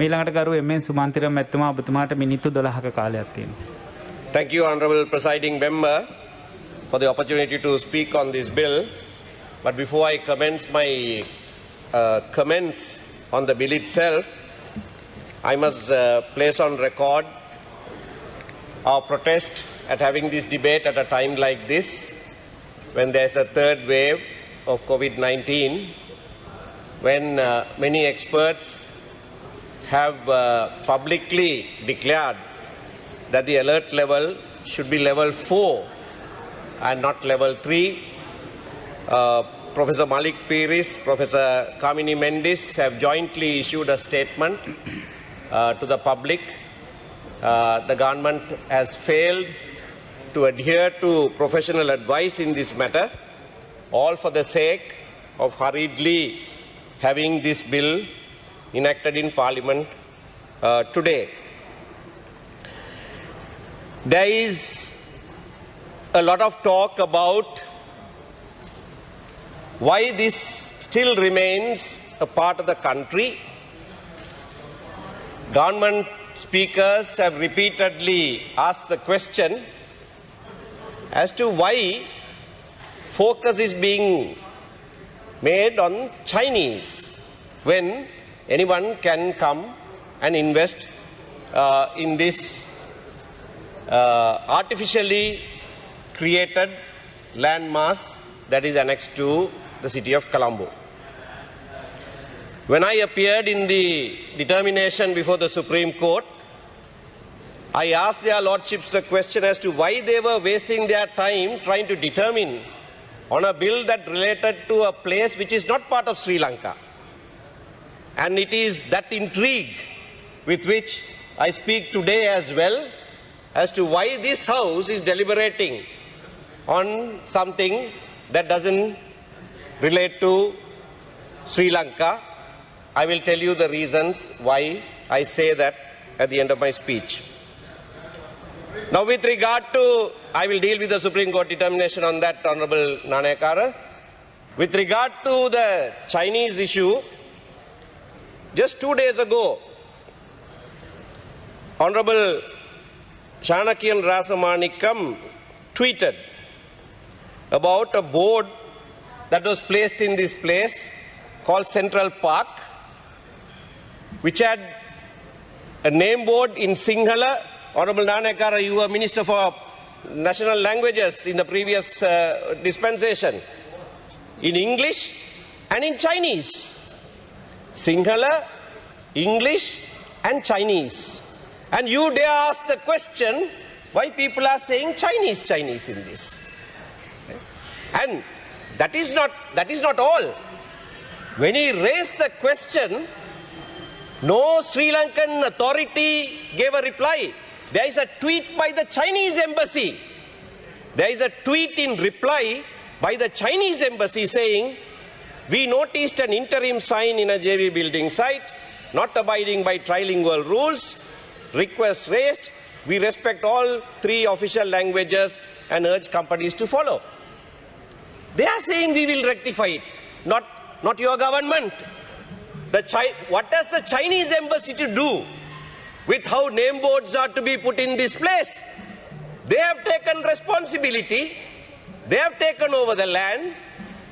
මීළඟට ගරු එම්.එන්. සුමන්තිරන් මැතිතුමා ඔබතුමාට මිනිත්තු 12ක කාලයක් තියෙනවා. Thank you, Honourable Presiding Member, for the opportunity to speak on this bill. But before I commence my comments on the bill itself, I must place on record our protest at having this debate at a time like this, when there's a third wave of COVID-19, when many experts have publicly declared that the alert level should be level 4 and not level 3. Professor Malik Piris, Professor Kamini Mendis have jointly issued a statement to the public. The government has failed to adhere to professional advice in this matter, all for the sake of hurriedly having this bill enacted in Parliament today. There is a lot of talk about why this still remains a part of the country. Government speakers have repeatedly asked the question as to why focus is being made on Chinese when anyone can come and invest in this artificially created landmass that is annexed to the city of Colombo. When I appeared in the determination before the Supreme Court, I asked their lordships a question as to why they were wasting their time trying to determine on a bill that related to a place which is not part of Sri Lanka. And it is that intrigue with which I speak today as well, as to why this House is deliberating on something that doesn't relate to Sri Lanka. I will tell you the reasons why I say that at the end of my speech. Now, with regard to, I will deal with the Supreme Court determination on that, Honourable Nanayakara. With regard to the Chinese issue, just 2 days ago, Honourable Chanakyan Rasamanikam tweeted about a board that was placed in this place called Central Park, which had a name board in Sinhala. Honourable Nanayakara, you were Minister for National Languages in the previous dispensation, in English and in Chinese. Sinhala, English and Chinese. And you dare ask the question why people are saying Chinese in this. And that is not all. When he raised the question, no Sri Lankan authority gave a reply. There is a tweet by the Chinese embassy. There is a tweet in reply by the Chinese embassy saying, we noticed an interim sign in a JV building site, not abiding by trilingual rules, requests raised, we respect all 3 official languages and urge companies to follow. They are saying we will rectify it, not your government. What does the Chinese embassy to do with how name boards are to be put in this place? They have taken responsibility, they have taken over the land,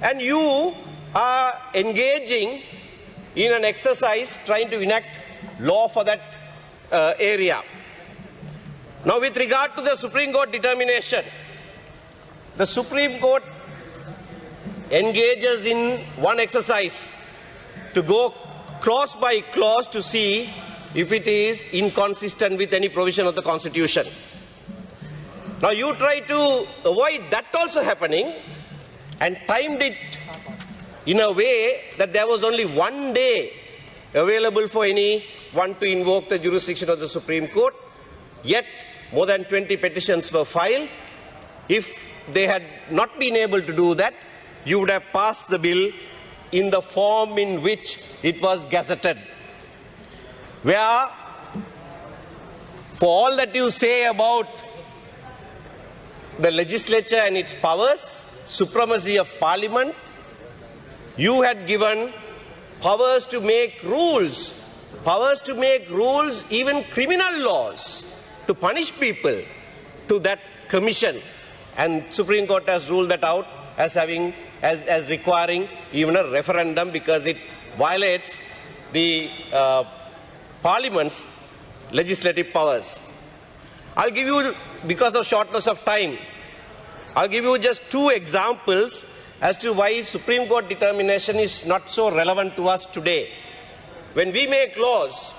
and you are engaging in an exercise trying to enact law for that area. Now, with regard to the Supreme Court determination, the Supreme Court engages in one exercise to go clause by clause to see if it is inconsistent with any provision of the Constitution. Now, you try to avoid that also happening and timed it in a way that there was only 1 day available for anyone to invoke the jurisdiction of the Supreme Court, yet more than 20 petitions were filed. If they had not been able to do that, you would have passed the bill in the form in which it was gazetted. Where, for all that you say about the legislature and its powers, supremacy of Parliament, you had given powers to make rules powers to make rules, even criminal laws, to punish people, to that commission. And Supreme Court has ruled that out as requiring even a referendum because it violates the Parliament's legislative powers. I'll give you, because of shortness of time, I'll give you just two examples as to why Supreme Court determination is not so relevant to us today. When we make laws,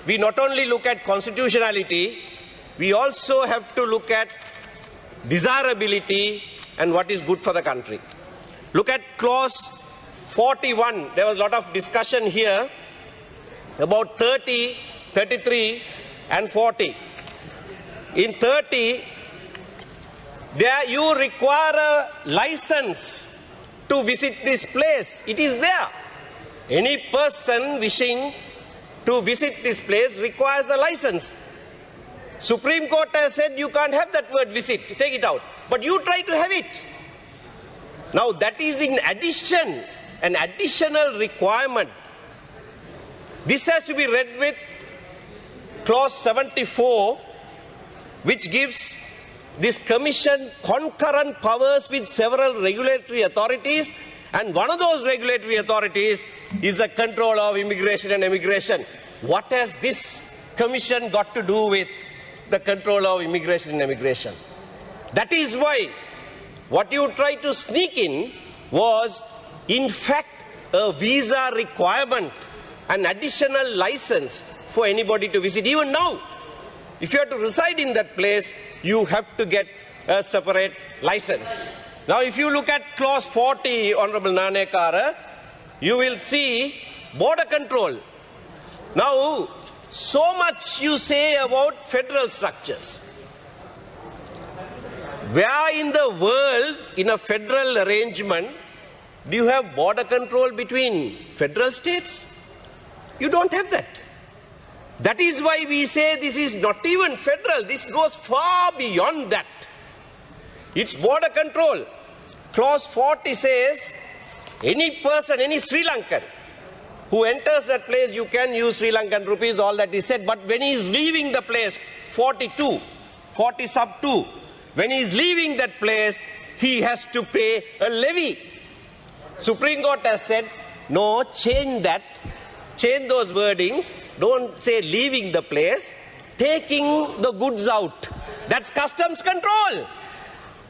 we not only look at constitutionality, we also have to look at desirability and what is good for the country. Look at clause 41. There was a lot of discussion here about 30, 33 and 40. In 30, there you require a license to visit this place. It is there. Any person wishing to visit this place requires a license. Supreme Court has said you can't have that word visit, take it out. But you try to have it. Now that is in addition, an additional requirement. This has to be read with clause 74, which gives this commission concurrent powers with several regulatory authorities, and one of those regulatory authorities is the control of immigration and emigration. What has this commission got to do with the control of immigration and emigration? That is why what you tried to sneak in was in fact a visa requirement, an additional license for anybody to visit. Even now, if you have to reside in that place, you have to get a separate license. Now, if you look at clause 40, Honorable Nanekara, you will see border control. Now, so much you say about federal structures. Where in the world, in a federal arrangement, do you have border control between federal states? You don't have that. That is why we say this is not even federal. This goes far beyond that. It's border control. Clause 40 says, any person, any Sri Lankan who enters that place, you can use Sri Lankan rupees, all that is said. But when he is leaving the place, 42, 40 sub 2, when he is leaving that place, he has to pay a levy. Supreme Court has said, no, change that. Change those wordings. Don't say leaving the place, taking the goods out. That's customs control.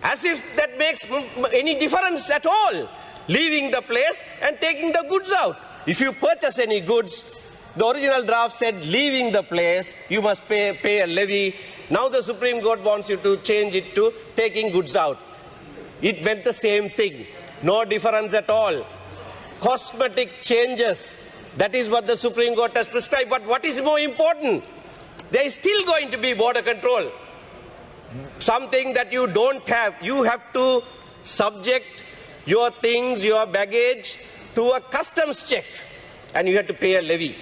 As if that makes any difference at all. Leaving the place and taking the goods out. If you purchase any goods, the original draft said leaving the place, you must pay a levy. Now the Supreme Court wants you to change it to taking goods out. It meant the same thing. No difference at all. Cosmetic changes. That is what the Supreme Court has prescribed. But what is more important? There is still going to be border control. Something that you don't have. You have to subject your things, your baggage to a customs check. And you have to pay a levy.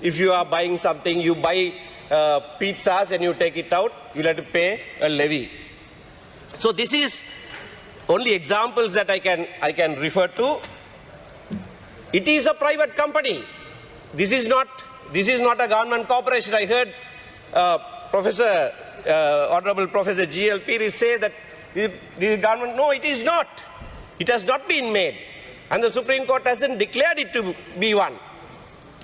If you are buying something, you buy pizzas and you take it out, you'll have to pay a levy. So this is only examples that I can refer to. It is a private company. This is not a government corporation. I heard Honorable Professor G.L. Piri say that the government, no, it is not. It has not been made. And the Supreme Court hasn't declared it to be one.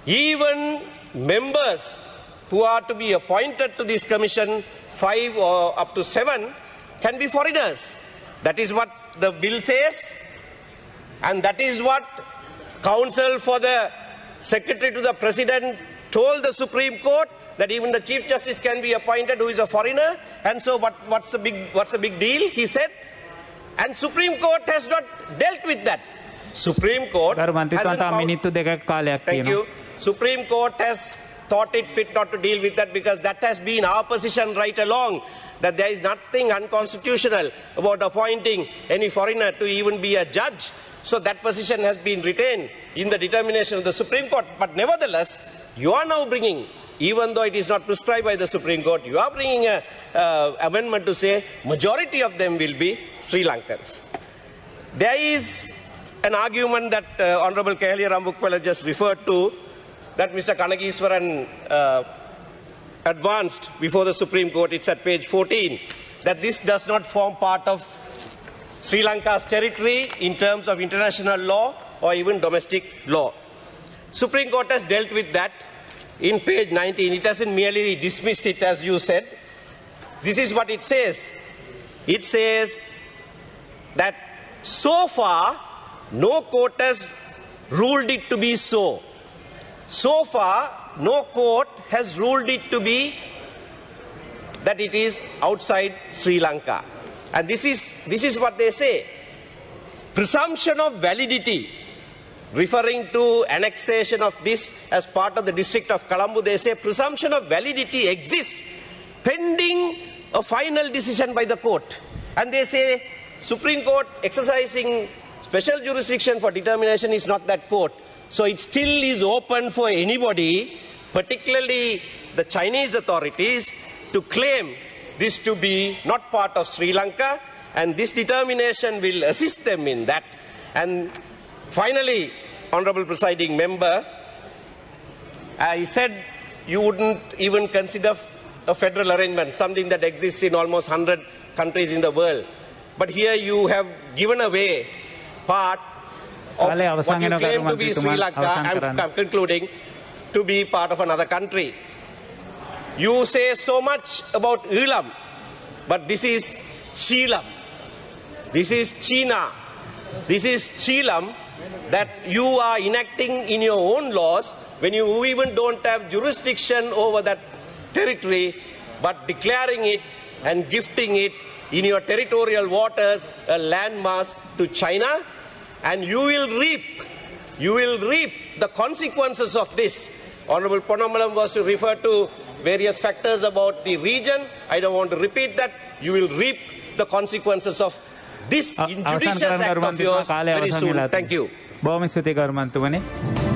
Even members who are to be appointed to this commission, 5 or up to 7, can be foreigners. That is what the bill says. And that is what counsel for the secretary to the president told the Supreme Court, that even the Chief Justice can be appointed who is a foreigner. And so what's the big deal, he said. And Supreme Court has not dealt with that. Supreme Court hasn't found, thank you. Supreme Court has thought it fit not to deal with that because that has been our position right along, that there is nothing unconstitutional about appointing any foreigner to even be a judge. So that position has been retained in the determination of the Supreme Court. But nevertheless, you are now bringing, even though it is not prescribed by the Supreme Court, you are bringing an amendment to say majority of them will be Sri Lankans. There is an argument that Honorable Kehalia Rambukwala just referred to, that Mr. Kanagiswaran advanced before the Supreme Court, it's at page 14, that this does not form part of Sri Lanka's territory in terms of international law or even domestic law. Supreme Court has dealt with that in page 19. It hasn't merely dismissed it as you said. This is what it says. It says that so far no court has ruled it to be so. So far no court has ruled it to be that it is outside Sri Lanka. And this is what they say. Presumption of validity, referring to annexation of this as part of the District of Colombo, they say presumption of validity exists pending a final decision by the court. And they say Supreme Court exercising special jurisdiction for determination is not that court. So it still is open for anybody, particularly the Chinese authorities, to claim this to be not part of Sri Lanka, and this determination will assist them in that. And finally, Honorable Presiding Member, I said you wouldn't even consider a federal arrangement, something that exists in almost 100 countries in the world. But here you have given away part of what you claim to be Sri Lanka, I'm concluding, to be part of another country. You say so much about Eelam, but this is Cheelam. This is China. This is Cheelam that you are enacting in your own laws when you even don't have jurisdiction over that territory, but declaring it and gifting it in your territorial waters, a landmass to China, and you will reap the consequences of this. Honorable Ponnambalam was to refer to various factors about the region. I don't want to repeat that. You will reap the consequences of this injudicious act of yours very soon. Thank you. බොහොම ස්තුතියි ගරුමන්තුමනි.